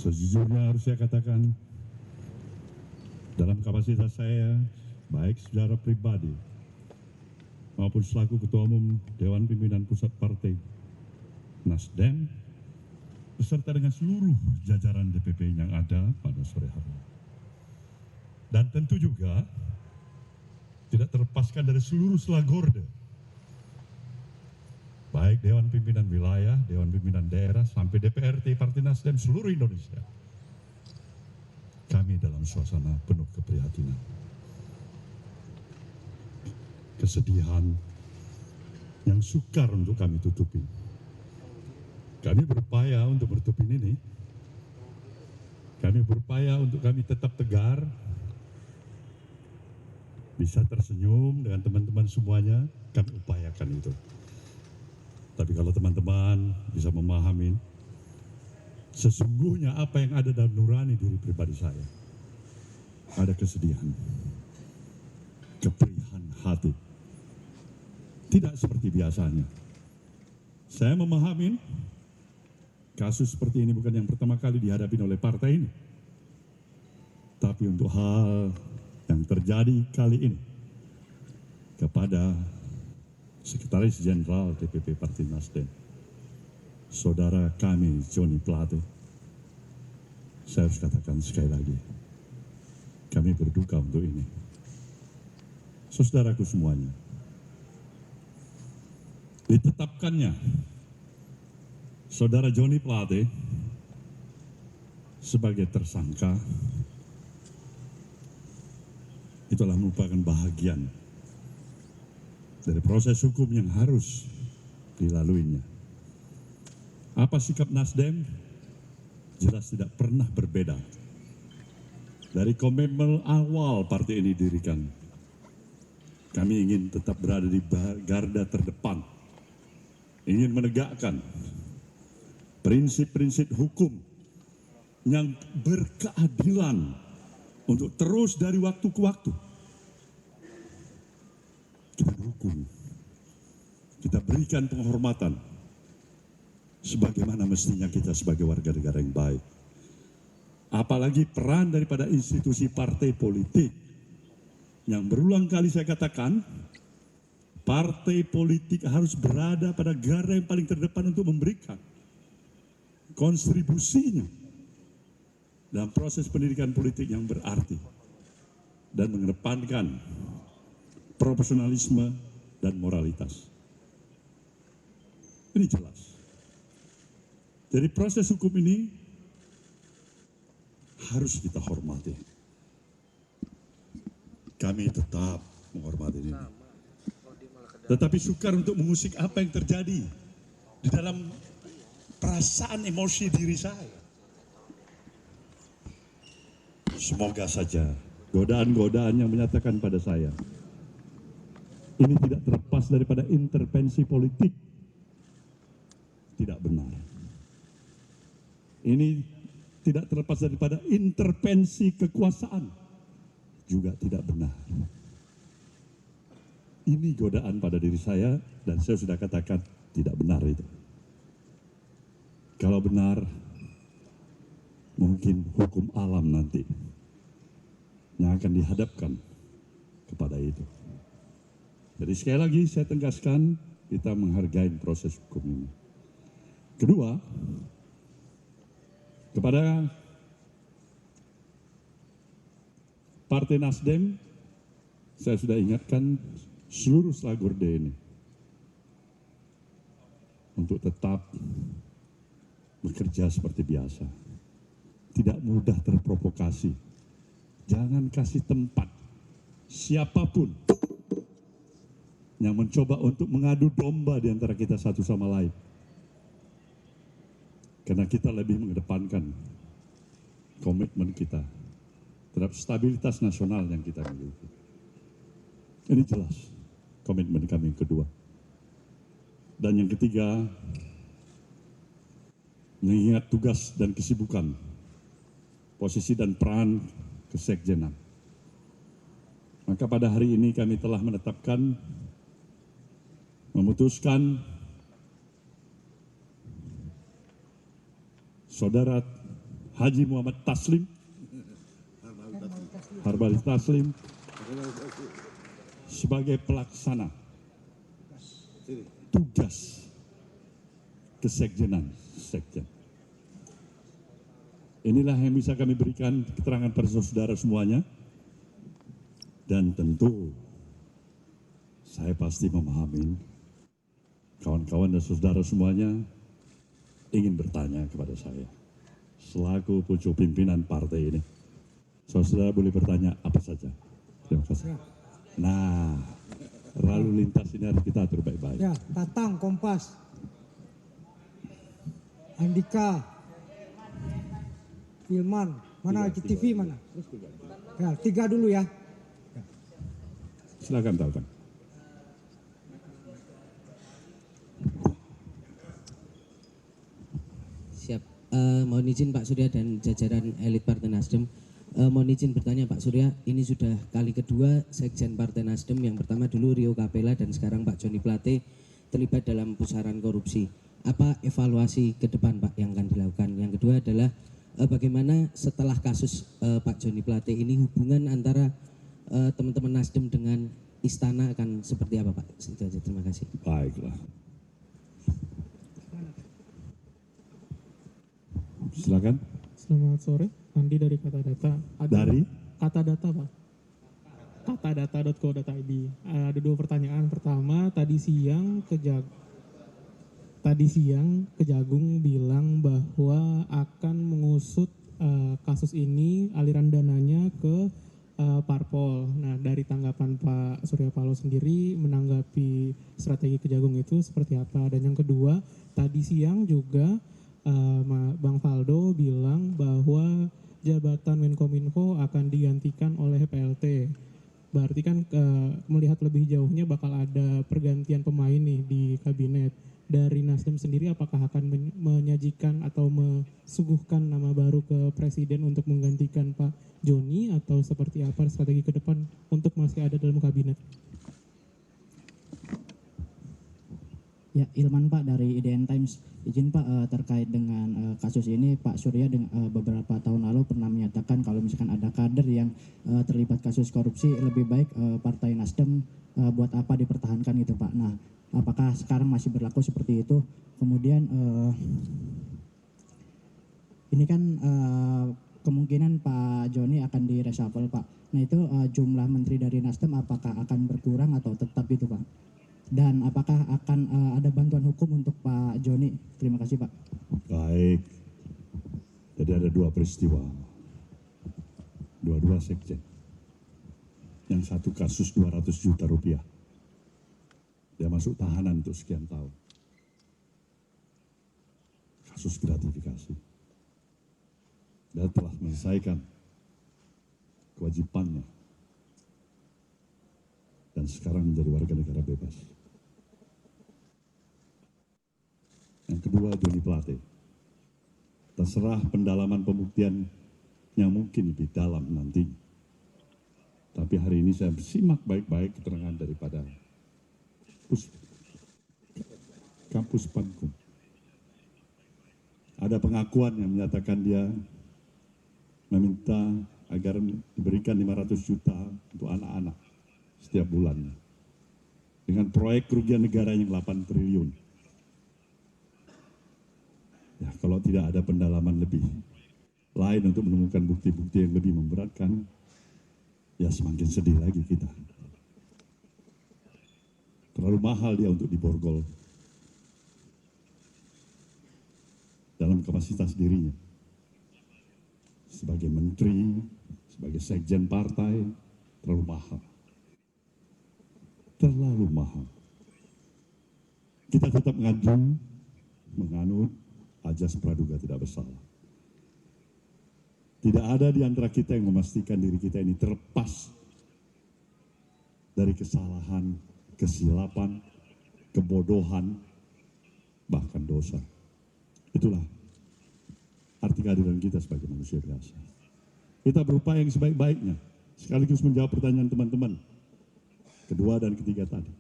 Sejujurnya harus saya katakan, dalam kapasitas saya, baik secara pribadi maupun selaku Ketua Umum Dewan Pimpinan Pusat Partai Nasdem, beserta dengan seluruh jajaran DPP yang ada pada sore hari. Dan tentu juga tidak terlepaskan dari seluruh selagorde, baik Dewan Pimpinan Wilayah, Dewan Pimpinan Daerah, sampai DPRD Partai Nasdem seluruh Indonesia. Kami dalam suasana penuh keprihatinan, kesedihan yang sukar untuk kami tutupi. Kami berupaya untuk menutupi ini. Kami berupaya untuk kami tetap tegar, bisa tersenyum dengan teman-teman semuanya. Kami upayakan itu. Tapi kalau teman-teman bisa memahami sesungguhnya apa yang ada dalam nurani diri pribadi saya, ada kesedihan, keperihan hati, tidak seperti biasanya. Saya memahami kasus seperti ini bukan yang pertama kali dihadapi oleh partai ini, tapi untuk hal yang terjadi kali ini kepada Sekretaris Jenderal DPP Partai Nasdem, saudara kami Johnny Plate, saya harus katakan sekali lagi, kami berduka untuk ini. Saudaraku semuanya, ditetapkannya saudara Johnny Plate sebagai tersangka itulah merupakan bahagian dari proses hukum yang harus dilaluinya. Apa sikap Nasdem? Jelas tidak pernah berbeda. Dari komitmen awal partai ini didirikan, kami ingin tetap berada di garda terdepan, ingin menegakkan prinsip-prinsip hukum yang berkeadilan untuk terus dari waktu ke waktu kita dukung, kita berikan penghormatan sebagaimana mestinya kita sebagai warga negara yang baik. Apalagi peran daripada institusi partai politik yang berulang kali saya katakan, partai politik harus berada pada garda yang paling terdepan untuk memberikan kontribusinya dalam proses pendidikan politik yang berarti dan mengedepankan profesionalisme dan moralitas. Ini jelas. Jadi proses hukum ini harus kita hormati. Kami tetap menghormati ini. Tetapi sukar untuk mengusik apa yang terjadi di dalam perasaan emosi diri saya. Semoga saja godaan-godaan yang menyatakan pada saya ini tidak terlepas daripada intervensi politik, tidak benar. Ini tidak terlepas daripada intervensi kekuasaan, juga tidak benar. Ini godaan pada diri saya dan saya sudah katakan tidak benar itu. Kalau benar, mungkin hukum alam nanti yang akan dihadapkan kepada itu. Jadi sekali lagi saya tegaskan, kita menghargai proses hukum ini. Kedua, kepada Partai Nasdem, saya sudah ingatkan seluruh selagorde ini untuk tetap bekerja seperti biasa. Tidak mudah terprovokasi. Jangan kasih tempat siapapun yang mencoba untuk mengadu domba di antara kita satu sama lain. Karena kita lebih mengedepankan komitmen kita terhadap stabilitas nasional yang kita miliki. Ini jelas komitmen kami yang kedua. Dan yang ketiga, mengingat tugas dan kesibukan, posisi dan peran kesekjenan. Maka pada hari ini kami telah menetapkan, memutuskan saudara Haji Muhammad Taslim, Harbalis Taslim sebagai pelaksana tugas kesekjenan sekjen. Inilah yang bisa kami berikan keterangan pada saudara semuanya, dan tentu saya pasti memahami kawan-kawan dan saudara semuanya ingin bertanya kepada saya selaku pucuk pimpinan partai ini. Saudara boleh bertanya apa saja. Terima kasih. Nah, lalu lintas ini harus kita atur baik-baik. Ya, Tatang, Kompas, Andika, Hilman, mana IGTV mana? Ya, 3 dulu ya. Silakan Tatang. Siap. Mohon izin Pak Surya dan jajaran elit Partai Nasdem. Mohon izin bertanya Pak Surya, ini sudah kali kedua Sekjen Partai Nasdem, yang pertama dulu Rio Capella dan sekarang Pak Joni Plate terlibat dalam pusaran korupsi. Apa evaluasi ke depan Pak yang akan dilakukan? Yang kedua adalah bagaimana setelah kasus Pak Joni Plate ini hubungan antara teman-teman Nasdem dengan Istana akan seperti apa Pak? Itu aja, terima kasih. Baiklah. Silakan. Selamat sore, Andi dari Kata Data. Dari? Kata Data, Pak. Katadata.co.id. Ada 2 pertanyaan. Pertama, tadi siang Kejagung bilang bahwa akan mengusut kasus ini, aliran dananya ke parpol. Nah, dari tanggapan Pak Surya Paloh sendiri menanggapi strategi Kejagung itu seperti apa? Dan yang kedua, tadi siang juga Bang Faldo bilang bahwa jabatan Menkominfo akan digantikan oleh PLT. Berarti kan melihat lebih jauhnya bakal ada pergantian pemain nih di kabinet. Dari Nasdem sendiri apakah akan menyajikan atau mesuguhkan nama baru ke Presiden untuk menggantikan Pak Joni, atau seperti apa strategi ke depan untuk masih ada dalam kabinet? Ya, Ilman Pak dari IDN Times. Izin Pak, terkait dengan kasus ini, Pak Surya beberapa tahun lalu pernah menyatakan kalau misalkan ada kader yang terlibat kasus korupsi, lebih baik Partai Nasdem buat apa dipertahankan gitu Pak. Nah, apakah sekarang masih berlaku seperti itu? Kemudian ini kan kemungkinan Pak Joni akan di-reshuffle Pak. Nah itu jumlah menteri dari Nasdem apakah akan berkurang atau tetap gitu Pak? Dan apakah akan ada bantuan hukum untuk Pak Joni? Terima kasih Pak. Baik. Jadi ada 2 peristiwa. Dua-dua sekjen. Yang satu kasus 200 juta rupiah. Dia masuk tahanan untuk sekian tahun. Kasus gratifikasi. Dia telah menyelesaikan kewajibannya. Dan sekarang menjadi warga negara bebas. Yang kedua, Joni Plate. Terserah pendalaman pembuktian yang mungkin lebih dalam nanti. Tapi hari ini saya simak baik-baik keterangan daripada kampus Pankum. Ada pengakuan yang menyatakan dia meminta agar diberikan 500 juta untuk anak-anak setiap bulannya. Dengan proyek kerugian negara yang 8 triliun. Ya, kalau tidak ada pendalaman lebih lain untuk menemukan bukti-bukti yang lebih memberatkan, ya semakin sedih lagi kita. Terlalu mahal dia untuk diborgol dalam kapasitas dirinya. Sebagai menteri, sebagai sekjen partai, terlalu mahal. Terlalu mahal. Kita tetap menganut ajas praduga tidak bersalah. Tidak ada di antara kita yang memastikan diri kita ini terlepas dari kesalahan, kesilapan, kebodohan, bahkan dosa. Itulah arti kehadiran kita sebagai manusia biasa. Kita berupaya yang sebaik-baiknya, sekaligus menjawab pertanyaan teman-teman kedua dan ketiga tadi.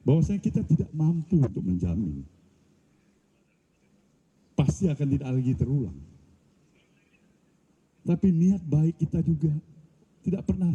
Bahwasanya kita tidak mampu untuk menjamin pasti akan tidak lagi terulang. Tapi niat baik kita juga tidak pernah